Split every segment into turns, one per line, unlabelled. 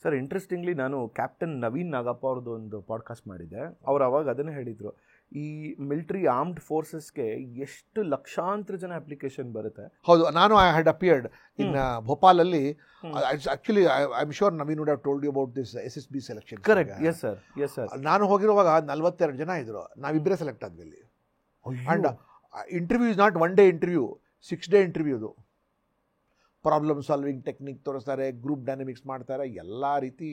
Sir interestingly ನಾನು captain Naveen Nagappa ಅವ್ರದ್ದು ಒಂದು ಪಾಡ್ಕಾಸ್ಟ್ ಮಾಡಿದ್ದೆ. ಅವ್ರು ಅವಾಗ ಅದನ್ನೇ ಹೇಳಿದರು, ಈ ಮಿಲಿಟರಿ ಆರ್ಮ್ಡ್ ಫೋರ್ಸಸ್ಗೆ ಎಷ್ಟು ಲಕ್ಷಾಂತರ ಜನ ಅಪ್ಲಿಕೇಶನ್ ಬರುತ್ತೆ.
ಹೌದು, ನಾನು ಐ ಹ್ಯಾಡ್ ಅಪಿಯರ್ಡ್ ಇನ್ ಭೋಪಾಲಲ್ಲಿ. Actually I am sure Naveen would have told you about this SSB selection.
Correct, yes sir, yes sir.
ನಾನು ಹೋಗಿರುವಾಗ 42 ಜನ ಇದ್ರು, ನಾವಿಬ್ಬರೇ ಸೆಲೆಕ್ಟ್ ಆದ್ವಿ ಅಲ್ಲಿ. And interview is not 1 day interview, 6 day ಇಂಟರ್ವ್ಯೂದು. ಪ್ರಾಬ್ಲಮ್ ಸಾಲ್ವಿಂಗ್ ಟೆಕ್ನಿಕ್ ತೋರಿಸ್ತಾರೆ, ಗ್ರೂಪ್ ಡೈನಮಿಕ್ಸ್ ಮಾಡ್ತಾರೆ, ಎಲ್ಲ ರೀತಿ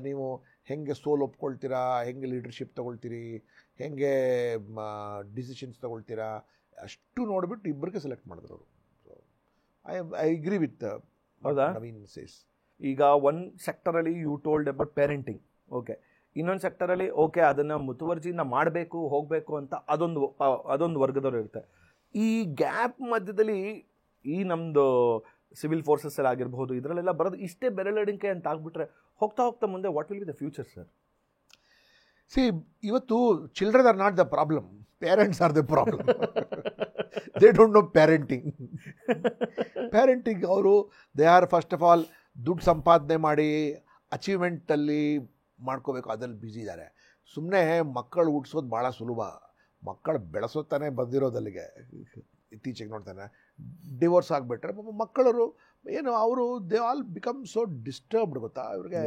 ನೀವು ಹೆಂಗೆ ಸೋಲ್ ಒಪ್ಕೊಳ್ತೀರಾ, ಹೆಂಗೆ ಲೀಡರ್ಶಿಪ್ ತೊಗೊಳ್ತೀರಿ, ಹೆಂಗೆ ಡಿಸಿಷನ್ಸ್ ತೊಗೊಳ್ತೀರಾ, ಅಷ್ಟು ನೋಡಿಬಿಟ್ಟು ಇಬ್ಬರಿಗೆ ಸೆಲೆಕ್ಟ್ ಮಾಡಿದ್ರು ಅವರು. So I agree with Naveen says.
ಈಗ ಒಂದು ಸೆಕ್ಟರಲ್ಲಿ you told about parenting, okay. ಇನ್ನೊಂದು ಸೆಕ್ಟರಲ್ಲಿ ಓಕೆ ಅದನ್ನು ಮುತುವರ್ಜಿಯಿಂದ ಮಾಡಬೇಕು ಹೋಗಬೇಕು ಅಂತ ಅದೊಂದು ವರ್ಗದವ್ರು ಇರುತ್ತೆ. ಈ ಗ್ಯಾಪ್ ಮಧ್ಯದಲ್ಲಿ ಈ ನಮ್ಮದು ಸಿವಿಲ್ ಫೋರ್ಸಸ್ಸಲ್ಲಿ ಆಗಿರ್ಬೋದು, ಇದರಲ್ಲೆಲ್ಲ ಬರೋದು ಇಷ್ಟೇ ಬೆರಳೆಣಿಕೆ ಅಂತ ಆಗ್ಬಿಟ್ರೆ ಹೋಗ್ತಾ ಹೋಗ್ತಾ ಮುಂದೆ what will be the future sir?
See, ಇವತ್ತು children are not the problem, parents are the problem. They don't know parenting. ಅವರು they are first of all ದುಡ್ಡು ಸಂಪಾದನೆ ಮಾಡಿ ಅಚೀವ್ಮೆಂಟಲ್ಲಿ ಮಾಡ್ಕೋಬೇಕು, ಅದ್ರಲ್ಲಿ ಬ್ಯುಸಿ ಇದ್ದಾರೆ. ಸುಮ್ಮನೆ ಮಕ್ಕಳು ಹುಟ್ಟಿಸೋದು ಭಾಳ ಸುಲಭ, ಮಕ್ಕಳು ಬೆಳೆಸೋತಾನೆ ಬಂದಿರೋದಲ್ಲಿಗೆ. ಇತ್ತೀಚೆಗೆ ನೋಡ್ತಾನೆ ಡಿವೋರ್ಸ್ ಆಗಿಬಿಟ್ರೆ ಮಕ್ಕಳರು ಏನು ಅವರು they all become so disturbed, ಗೊತ್ತಾ ಇವ್ರಿಗೆ,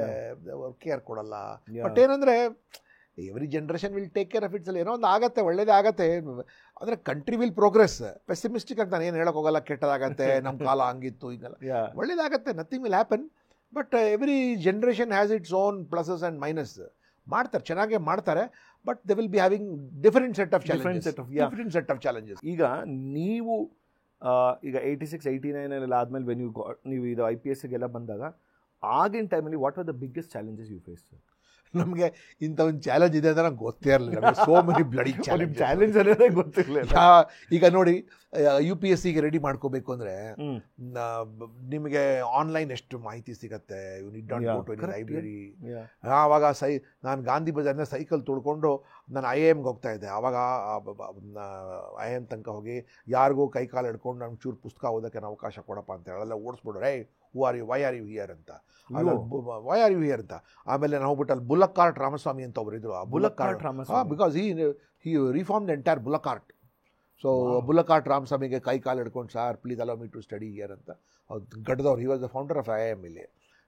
ಕೇರ್ ಕೊಡಲ್ಲ. ಬಟ್ ಏನಂದರೆ every generation will take care of it's. ಏನೋ ಒಂದು ಆಗತ್ತೆ, ಒಳ್ಳೇದೇ ಆಗತ್ತೆ, ಅಂದರೆ ಕಂಟ್ರಿ ವಿಲ್ ಪ್ರೋಗ್ರೆಸ್. ಪೆಸಿಮಿಸ್ಟಿಕ್ ಅಂತ ನಾನು ಏನು ಹೇಳೋಕೆ ಹೋಗಲ್ಲ, ಕೆಟ್ಟದಾಗತ್ತೆ, ನಮ್ಮ ಕಾಲ ಹಂಗಿತ್ತು ಹಿಂಗೆಲ್ಲ, ಒಳ್ಳೇದಾಗತ್ತೆ, nothing will happen. But every generation has its own pluses and minus. ಮಾಡ್ತಾರೆ, ಚೆನ್ನಾಗೇ ಮಾಡ್ತಾರೆ, but they will be having different set of challenges.
ಈಗ ನೀವು ಈಗ 86, 89 ಆದಮೇಲೆ ನೀವು ಇದು IPSಗೆಲ್ಲ ಬಂದಾಗ ಆಗಿನ ಟೈಮಲ್ಲಿ what are the biggest challenges you face?
ನಮಗೆ ಇಂಥ ಒಂದು ಚಾಲೆಂಜ್ ಇದೆ ಅಂತ ನಂಗೆ ಗೊತ್ತೇ ಇರಲಿಲ್ಲ. ಸೋ ಮೆನಿ ಬ್ಲಡಿ
ಚಾಲೆಂಜ್ ಅನ್ನೋದೇ ಗೊತ್ತಿರಲಿಲ್ಲ.
ಈಗ ನೋಡಿ, UPSCಗೆ ರೆಡಿ ಮಾಡ್ಕೋಬೇಕು ಅಂದರೆ ನಿಮಗೆ ಆನ್ಲೈನ್ ಎಷ್ಟು ಮಾಹಿತಿ ಸಿಗುತ್ತೆ, you need not go to any library. ಆವಾಗ ನಾನು ಗಾಂಧಿ ಬಜಾರ್ನ ಸೈಕಲ್ ತುಳ್ಕೊಂಡು ನಾನು IIMಗೆ ಹೋಗ್ತಾ ಇದ್ದೆ. ಆವಾಗ IIM ತನಕ ಹೋಗಿ ಯಾರಿಗೂ ಕೈ ಕಾಲು ಹಿಡ್ಕೊಂಡು ನಂಗೆ ಚೂರು ಪುಸ್ತಕ ಓದೋಕ್ಕೆ ಅವಕಾಶ ಕೊಡಪ್ಪ ಅಂತ ಹೇಳಲ್ಲ, ಓಡಿಸ್ಬಿಡು, ರೈ ವೈ ಆರ್ ಯು ಹಿಯರ್ ಅಂತ, ವೈ ಆರ್ ಯು ಹಿಯರ್ ಅಂತ. ಆಮೇಲೆ ನಾವು ಹೋಗ್ಬಿಟ್ಟು ಅಲ್ಲಿ ಬುಲ್ಲಕ್ ಕಾರ್ಟ್ ರಾಮಸ್ವಾಮಿ ಅಂತ ಒಬ್ಬರು ಇದ್ರು.
Bullock cart Ramaswamy,
because he reformed the entire bullock cart. So bullock cart ರಾಮಸ್ವಾಮಿಗೆ ಕೈ ಕಾಲು ಹಿಡ್ಕೊಂಡು, sir please allow me to study here ಅಂತ. ಅವ್ರು ಗಡ್ದವ್ರು, he was the founder of IIM ಇಲ್ಲಿ.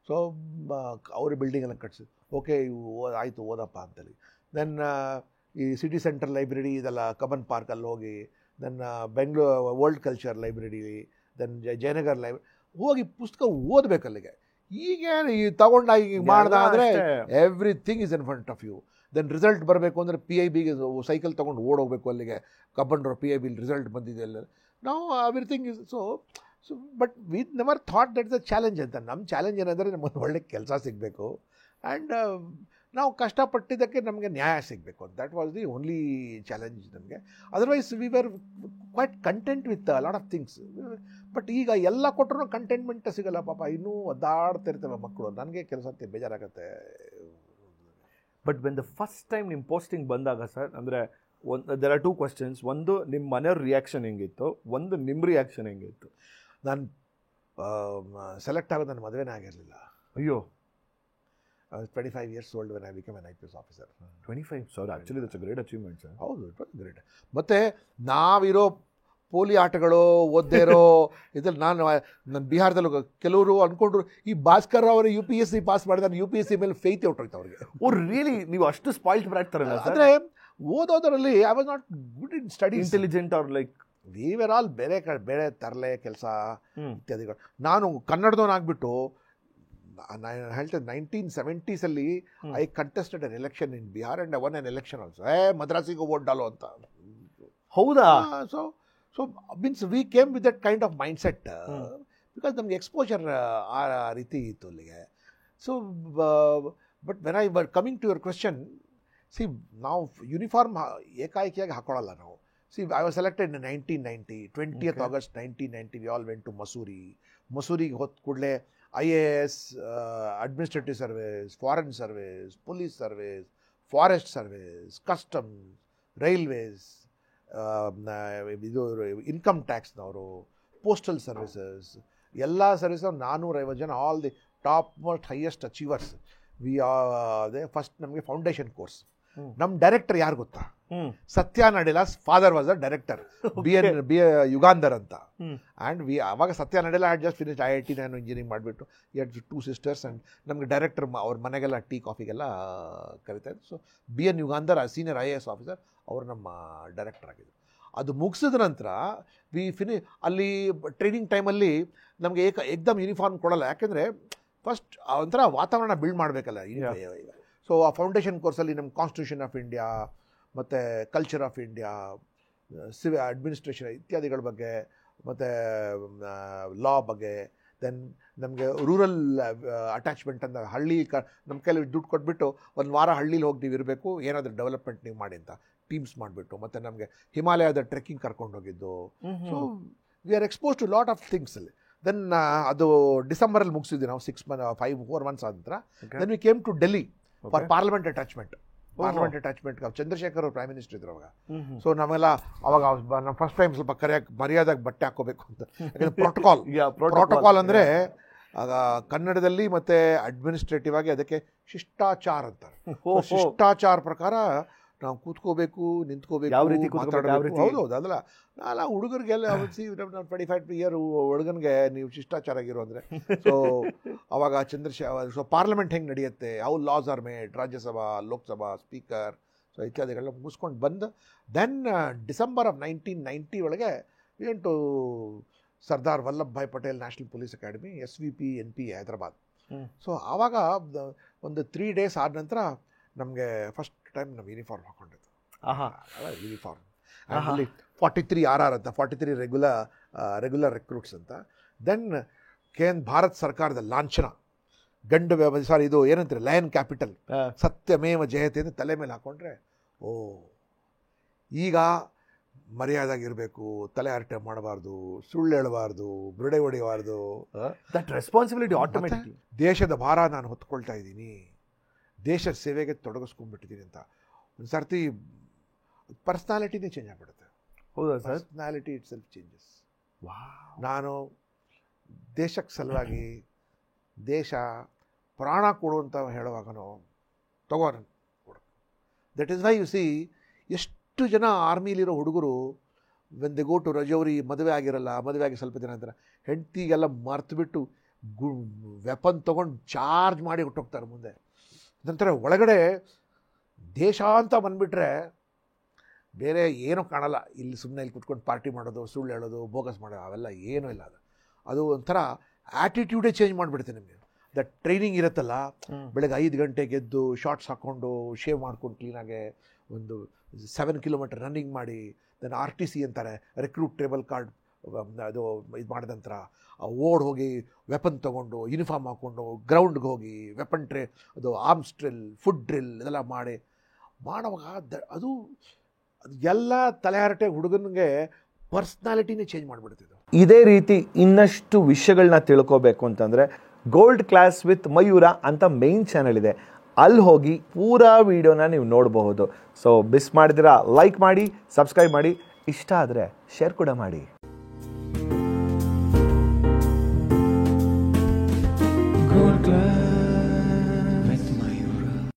ಸೊ ಅವ್ರ ಬಿಲ್ಡಿಂಗೆಲ್ಲ ಕಟ್ಸಿ, ಓಕೆ ಆಯಿತು ಓದಪ್ಪ ಅಂತೇಳಿ. ದೆನ್ ಈ ಸಿಟಿ ಸೆಂಟರ್ ಲೈಬ್ರರಿ ಇದೆಲ್ಲ ಕಬ್ಬನ್ ಪಾರ್ಕಲ್ಲಿ ಹೋಗಿ, then Bengaluru world culture library, then Jayanagar library ಹೋಗಿ ಪುಸ್ತಕ ಓದಬೇಕಲ್ಲಿಗೆ. ಈಗೇನು ಈ ತಗೊಂಡಾಗ ಈಗ ಮಾಡ್ದ ಅಂದರೆ everything is in front of you. Then result ಬರಬೇಕು ಅಂದರೆ PIBಗೆ ಸೈಕಲ್ ತೊಗೊಂಡು ಓಡೋಗ್ಬೇಕು ಅಲ್ಲಿಗೆ. ಕಬ್ಬನ್ರು PIB ರಿಸಲ್ಟ್ ಬಂದಿದೆ ಅಲ್ಲ, ನಾವು everything is so but we never thought that is a challenge ಅಂತ. ನಮ್ಮ ಚಾಲೆಂಜ್ ಏನಂದರೆ ನಮಗೆ ಒಳ್ಳೆ ಕೆಲಸ ಸಿಗಬೇಕು ಆ್ಯಂಡ್ ನಾವು ಕಷ್ಟಪಟ್ಟಿದ್ದಕ್ಕೆ ನಮಗೆ ನ್ಯಾಯ ಸಿಗಬೇಕು. That was the only challenge ನಮಗೆ. Otherwise we were quite content with lot of things. But ಈಗ ಎಲ್ಲ ಕೊಟ್ಟರು ಕಂಟೆಂಟ್ಮೆಂಟ್ ಸಿಗಲ್ಲ ಪಾಪ, ಇನ್ನೂ ಒದ್ದಾಡ್ತಿರ್ತವೆ ಮಕ್ಕಳು. ನನಗೆ ಕೆಲಸ ಬೇಜಾರಾಗತ್ತೆ.
But when the first time ನಿಮ್ಮ ಪೋಸ್ಟಿಂಗ್ ಬಂದಾಗ ಸರ್, ಅಂದರೆ ದೇರ್ ಆರ್ 2 questions. ಒಂದು ನಿಮ್ಮ ಮನೆಯವ್ರ ರಿಯಾಕ್ಷನ್ ಹೆಂಗಿತ್ತು, ಒಂದು ನಿಮ್ಮ ರಿಯಾಕ್ಷನ್ ಹೆಂಗಿತ್ತು?
ನಾನು ಸೆಲೆಕ್ಟ್ ಆಗೋದು ನನ್ನ ಮದುವೆನೇ ಆಗಿರಲಿಲ್ಲ.
ಅಯ್ಯೋ,
I was 25 years old when I became an IPS officer.
25? Sorry, actually that's a great achievement, sir.
ಹೌದು, ಇಟ್ ವಾಸ್ ಗ್ರೇಟ್. ಮತ್ತು ನಾವಿರೋ ಪೋಲಿ ಆಟಗಳು ಓದ್ದೇ ಇರೋ ಇದ್ರಲ್ಲಿ ನನ್ನ ಬಿಹಾರದಲ್ಲೂ ಕೆಲವರು ಅಂದ್ಕೊಂಡ್ರು ಈ ಭಾಸ್ಕರ್ ಅವರು UPSC ಪಾಸ್ ಮಾಡಿದ್ರೆ UPSC ಮೇಲೆ ಫೇತ್ ಹೊಟ್ಟೋಯ್ತು ಅವ್ರಿಗೆ.
Oh really? ನೀವು ಅಷ್ಟು ಸ್ಪಾಯ್ಲ್ಡ್ ಮಾಡ್ತಾರಲ್ಲ?
ಅಂದರೆ ಓದೋದರಲ್ಲಿ I was not good in study,
intelligent are like
we were all ಬೇರೆ ತರಲೆ ಕೆಲಸ ಇತ್ಯಾದಿಗಳು. ನಾನು ಕನ್ನಡದವನಾಗ್ಬಿಟ್ಟು ನಾನು ಹೇಳ್ತೇನೆ 1970s I contested an election in Bihar and I won an election also. ಮದ್ರಾಸಿಗೆ ವೋಟ್ ಡಾಲೋ ಅಂತ.
ಹೌದಾ?
So means we came with that kind of mind set because ನಮಗೆ ಎಕ್ಸ್ಪೋಜರ್ ಆ ರೀತಿ ಇತ್ತು ಅಲ್ಲಿಗೆ. So but when I were coming to your question, see ನಾವು ಯೂನಿಫಾರ್ಮ್ ಏಕಾಏಕಿಯಾಗಿ ಹಾಕೊಳ್ಳಲ್ಲ ನಾವು. See I was selected in 1990, 20th August 1990 we all went to ಮಸೂರಿಗೆ ಹೊತ್ತು ಕೂಡಲೇ IAS, administrative service, foreign service, police service, forest service, customs, railways, ಇದು income ಟ್ಯಾಕ್ಸ್ನವರು, postal services, ಎಲ್ಲ ಸರ್ವಿಸ್ 450 ಜನ, all the top most highest achievers. ಅದೇ first ನಮಗೆ foundation course. ನಮ್ಮ ಡೈರೆಕ್ಟರ್ ಯಾರು ಗೊತ್ತಾ? ಸತ್ಯ Nadella's father was a director, B Yugandhar ಅಂತ. ಆ್ಯಂಡ್ ಅವಾಗ Satya Nadella had just finish IIT ನಾನು ಇಂಜಿನಿಯರಿಂಗ್ ಮಾಡಿಬಿಟ್ಟು, ಎರಡು 2 ಸಿಸ್ಟರ್ಸ್. ಆ್ಯಂಡ್ ನಮಗೆ ಡೈರೆಕ್ಟರ್ ಅವ್ರ ಮನೆಗೆಲ್ಲ ಟೀ ಕಾಫಿಗೆಲ್ಲ ಕರಿತಾಯಿದ್ರು. So BN Yugandhar senior IAS officer, ಅವರು ನಮ್ಮ ಡೈರೆಕ್ಟರ್ ಆಗಿದ್ರು. ಅದು ಮುಗಿಸಿದ ನಂತರ ಅಲ್ಲಿ ಟ್ರೈನಿಂಗ್ ಟೈಮಲ್ಲಿ ನಮಗೆ ಏಕದಮ್ ಯೂನಿಫಾರ್ಮ್ ಕೊಡೋಲ್ಲ, ಯಾಕೆಂದರೆ ಫಸ್ಟ್ ಒಂಥರ ವಾತಾವರಣ ಬಿಲ್ಡ್ ಮಾಡಬೇಕಲ್ಲ. ಸೊ ಆ ಫೌಂಡೇಶನ್ ಕೋರ್ಸಲ್ಲಿ ನಮ್ಮ ಕಾನ್ಸ್ಟಿಟ್ಯೂಷನ್ ಆಫ್ ಇಂಡಿಯಾ ಮತ್ತು ಕಲ್ಚರ್ ಆಫ್ ಇಂಡಿಯಾ, ಅಡ್ಮಿನಿಸ್ಟ್ರೇಷನ್ ಇತ್ಯಾದಿಗಳ ಬಗ್ಗೆ, ಮತ್ತು ಲಾ ಬಗ್ಗೆ, ದೆನ್ ನಮಗೆ ರೂರಲ್ ಅಟ್ಯಾಚ್ಮೆಂಟ್ ಅಂತ ಹಳ್ಳಿ ನಮ್ಮ ಕೈಲಿ ದುಡ್ಡು ಕೊಟ್ಬಿಟ್ಟು ಒಂದು ವಾರ ಹಳ್ಳೀಲಿ ಹೋಗಿ ನೀವು ಇರಬೇಕು, ಏನಾದರೂ ಡೆವಲಪ್ಮೆಂಟ್ ನೀವು ಮಾಡಿ ಅಂತ ಟೀಮ್ಸ್ ಮಾಡಿಬಿಟ್ಟು, ಮತ್ತು ನಮಗೆ ಹಿಮಾಲಯದ ಟ್ರೆಕ್ಕಿಂಗ್ ಕರ್ಕೊಂಡು ಹೋಗಿದ್ದು. So we are expose to lot of things ಅಲ್ಲಿ. ದೆನ್ ಅದು ಡಿಸೆಂಬರಲ್ಲಿ ಮುಗಿಸಿದ್ವಿ ನಾವು 4 months ಆದ ನಂತರ. Then we came to Delhi for parliament attachment. Chandrashekhar ಅವರು ಪ್ರೈಮ್ ಮಿನಿಸ್ಟರ್ ಇದ್ರು ಅವಾಗ. ಸೊ ನಾವೆಲ್ಲ ಅವಾಗ ನಮ್ಮ ಫಸ್ಟ್ ಟೈಮ್ ಸ್ವಲ್ಪ ಮರ್ಯಾದಾಗ ಬಟ್ಟೆ ಹಾಕೋಬೇಕು ಅಂತ, ಯಾಕಂದರೆ ಪ್ರೋಟೋಕಾಲ್ ಅಂದರೆ ಕನ್ನಡದಲ್ಲಿ ಮತ್ತು ಅಡ್ಮಿನಿಸ್ಟ್ರೇಟಿವ್ ಆಗಿ ಅದಕ್ಕೆ ಶಿಷ್ಟಾಚಾರ ಅಂತಾರೆ. ಶಿಷ್ಟಾಚಾರ ಪ್ರಕಾರ ನಾವು ಕೂತ್ಕೋಬೇಕು, ನಿಂತ್ಕೋಬೇಕು,
ಯಾವ ರೀತಿ
ಮಾತಾಡಬೇಕು. ಹೌದು ಅದಲ್ಲ, ನಾಲ್ಲ ಹುಡುಗರಿಗೆಲ್ಲ 25 ಇಯರ್ ಹುಡುಗನಿಗೆ ನೀವು ಶಿಷ್ಟಾಚಾರ ಆಗಿರೋ ಅಂದರೆ. ಸೊ ಅವಾಗ ಸೊ ಪಾರ್ಲಿಮೆಂಟ್ ಹೆಂಗೆ ನಡೆಯುತ್ತೆ, how laws are made, Rajya Sabha, Lok Sabha, speaker, so ಇತ್ಯಾದಿಗಳನ್ನ ಮುಗಿಸ್ಕೊಂಡು ಬಂದು ದೆನ್ ಡಿಸೆಂಬರ್ ಆಫ್ 1990 ಒಳಗೆ we went to Sardar Vallabhbhai Patel national police academy, SVP NP Hyderabad. So ಆವಾಗ ಒಂದು 3 days ಆದ ನಂತರ ನಮಗೆ ಫಸ್ಟ್ ಟೈಮ್ ನಾವು ಯೂನಿಫಾರ್ಮ್ ಹಾಕೊಂಡಿದ್ದು. ಯೂನಿಫಾರ್ಮ್ ಅಲ್ಲಿ 43 RR ಅಂತ, 43 ರೆಗ್ಯುಲರ್ ರೆಕ್ರೂಟ್ಸ್ ಅಂತ. ದೆನ್ ಭಾರತ ಸರ್ಕಾರದ ಲಾಂಛನ ಇದು ಏನಂತಾರೆ, ಲಯನ್ ಕ್ಯಾಪಿಟಲ್, ಸತ್ಯಮೇವ ಜಯತೆ ಅಂತ ತಲೆ ಮೇಲೆ ಹಾಕೊಂಡ್ರೆ, ಓ ಈಗ ಮರ್ಯಾದಾಗಿರಬೇಕು, ತಲೆ ಹರಟೆ ಮಾಡಬಾರ್ದು, ಸುಳ್ಳು ಹೇಳಬಾರ್ದು, ಬುರುಡೆ ಹೊಡೆಯಬಾರ್ದು,
ದಟ್ ರೆಸ್ಪಾನ್ಸಿಬಿಲಿಟಿ ಆಟೋಮೆಟಿಕ್ಲಿ
ದೇಶದ ಭಾರ ನಾನು ಹೊತ್ಕೊಳ್ತಾ ಇದ್ದೀನಿ, ದೇಶದ ಸೇವೆಗೆ ತೊಡಗಿಸ್ಕೊಂಡ್ಬಿಟ್ಟಿದ್ದೀನಿ ಅಂತ. ಒಂದು ಸರ್ತಿ ಪರ್ಸ್ನಾಲಿಟಿನೇ ಚೇಂಜ್ ಆಗಿಬಿಡುತ್ತೆ.
ಹೌದಾ sir?
Personality itself changes. ನಾನು ದೇಶಕ್ಕೆ ಸಲುವಾಗಿ ದೇಶ ಪ್ರಾಣ ಕೊಡುವಂತ ಹೇಳುವಾಗನೋ ತಗೋರ ಕೊಡು. That is why you see ಎಷ್ಟು ಜನ ಆರ್ಮಿಲಿರೋ ಹುಡುಗರು when they go to Rajouri, ಮದುವೆ ಆಗಿರಲ್ಲ, ಮದುವೆ ಆಗಿ ಸ್ವಲ್ಪ ದಿನ ನಂತರ ಹೆಂಡತಿಗೆಲ್ಲ ಮರ್ತುಬಿಟ್ಟು ವೆಪನ್ ತೊಗೊಂಡು ಚಾರ್ಜ್ ಮಾಡಿ ಹೊಟ್ಟೋಗ್ತಾರೆ ಮುಂದೆ. ನಂತರ ಒಳಗಡೆ ದೇಶ ಅಂತ ಬಂದುಬಿಟ್ರೆ ಬೇರೆ ಏನೂ ಕಾಣಲ್ಲ. ಇಲ್ಲಿ ಸುಮ್ಮನೆ ಇಲ್ಲಿ ಕುತ್ಕೊಂಡು ಪಾರ್ಟಿ ಮಾಡೋದು, ಸುಳ್ಳು ಹೇಳೋದು, ಬೋಗಸ್ ಮಾಡೋದು, ಅವೆಲ್ಲ ಏನೂ ಇಲ್ಲ. ಅದು ಒಂಥರ ಆ್ಯಟಿಟ್ಯೂಡೇ ಚೇಂಜ್ ಮಾಡಿಬಿಡುತ್ತೆ ನಿಮಗೆ. ದಟ್ ಟ್ರೈನಿಂಗ್ ಇರುತ್ತಲ್ಲ, ಬೆಳಗ್ಗೆ 5 ಗಂಟೆಗೆ ಎದ್ದು ಶಾರ್ಟ್ಸ್ ಹಾಕ್ಕೊಂಡು ಶೇವ್ ಮಾಡ್ಕೊಂಡು ಕ್ಲೀನಾಗೆ ಒಂದು 7 kilometer ರನ್ನಿಂಗ್ ಮಾಡಿ, ದೆನ್ RTC ಅಂತಾರೆ, ರೆಕ್ರೂಟ್ ಟೇಬಲ್ ಕಾರ್ಡ್ ಅದು ಇದು ಮಾಡಿದ ನಂತರ ಓಡ್ ಹೋಗಿ ವೆಪನ್ ತೊಗೊಂಡು ಯೂನಿಫಾರ್ಮ್ ಹಾಕ್ಕೊಂಡು ಗ್ರೌಂಡ್ಗೆ ಹೋಗಿ ವೆಪನ್ ಅದು ಆರ್ಮ್ಸ್ ಡ್ರಿಲ್, ಫುಡ್ ಡ್ರಿಲ್ ಇದೆಲ್ಲ ಮಾಡುವಾಗ ಅದು ಎಲ್ಲ ತಲೆಹರಟೆ ಹುಡುಗನಿಗೆ ಪರ್ಸ್ನಾಲಿಟಿನೇ ಚೇಂಜ್ ಮಾಡಿಬಿಡ್ತಿದ್ದು.
ಇದೇ ರೀತಿ ಇನ್ನಷ್ಟು ವಿಷಯಗಳನ್ನ ತಿಳ್ಕೋಬೇಕು ಅಂತಂದರೆ ಗೋಲ್ಡ್ ಕ್ಲಾಸ್ ವಿತ್ ಮಯೂರ ಅಂತ ಮೇನ್ ಚಾನಲ್ ಇದೆ, ಅಲ್ಲಿ ಹೋಗಿ ಪೂರಾ ವಿಡಿಯೋನ ನೀವು ನೋಡಬಹುದು. ಸೊ ಮಿಸ್ ಮಾಡಿದಿರಾ ಲೈಕ್ ಮಾಡಿ, ಸಬ್ಸ್ಕ್ರೈಬ್ ಮಾಡಿ, ಇಷ್ಟ ಆದರೆ ಶೇರ್ ಕೂಡ ಮಾಡಿ.